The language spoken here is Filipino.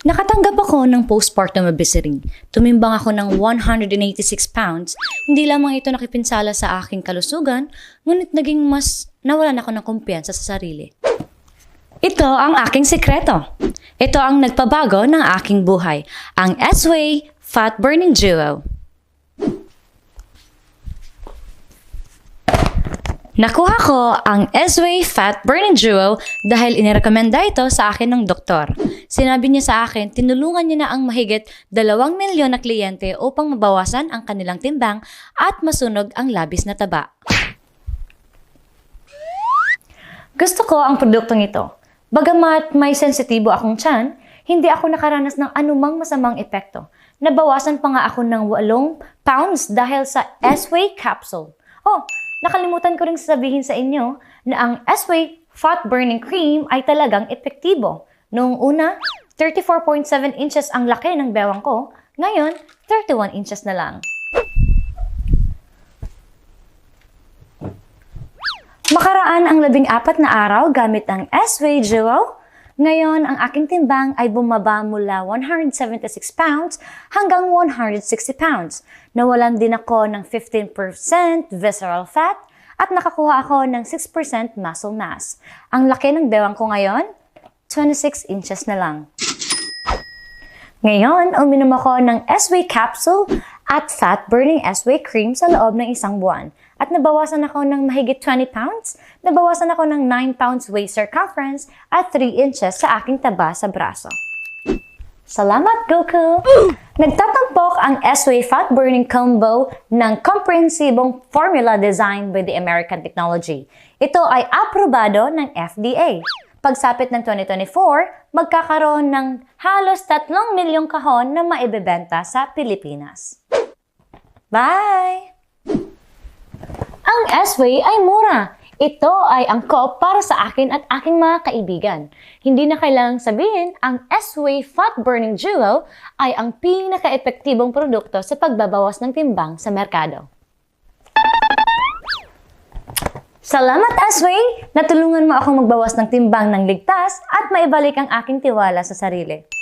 Nakatanggap ako ng postpartum obesity. Tumimbang ako ng 186 pounds. Hindi lamang ito nakipinsala sa aking kalusugan, ngunit naging mas nawalan ako ng kumpiyansa sa sarili. Ito ang aking sekreto. Ito ang nagpabago ng aking buhay. Ang S-Way Fat Burning Duo. Nakuha ko ang S-Way Fat Burning Duo dahil inirekomenda ito sa akin ng doktor. Sinabi niya sa akin, tinulungan niya na ang mahigit 2 milyon na kliyente upang mabawasan ang kanilang timbang at masunog ang labis na taba. Gusto ko ang produktong ito. Bagamat may sensitibo akong tiyan, hindi ako nakaranas ng anumang masamang epekto. Nabawasan pa nga ako ng 8 pounds dahil sa S-Way capsule. Nakalimutan ko ring sabihin sa inyo na ang S-Way Fat Burning Cream ay talagang epektibo. Noong una, 34.7 inches ang laki ng bewang ko. Ngayon, 31 inches na lang. Makaraan ang 14 na araw gamit ang S-Way Duo. Ngayon, ang aking timbang ay bumaba mula 176 pounds hanggang 160 pounds. Nawalan din ako ng 15% visceral fat at nakakuha ako ng 6% muscle mass. Ang laki ng bewang ko ngayon, 26 inches na lang. Ngayon, uminom ako ng S-Way capsule at fat burning S-Way cream sa loob ng 1 buwan. At nabawasan ako ng mahigit 20 pounds, nabawasan ako ng 9 pounds waist circumference at 3 inches sa aking taba sa braso. Salamat, Goku! Nagtatampok ang S-Way Fat Burning Combo ng komprehensibong formula designed by the American Technology. Ito ay aprobado ng FDA. Pagsapit ng 2024, magkakaroon ng halos 3 milyong kahon na maibebenta sa Pilipinas. Bye! Ang S-Way ay mura. Ito ay angkop para sa akin at aking mga kaibigan. Hindi na kailangang sabihin, ang S-Way Fat Burning Duo ay ang pinaka-epektibong produkto sa pagbabawas ng timbang sa merkado. Salamat, S-Way! Natulungan mo akong magbawas ng timbang ng ligtas at maibalik ang aking tiwala sa sarili.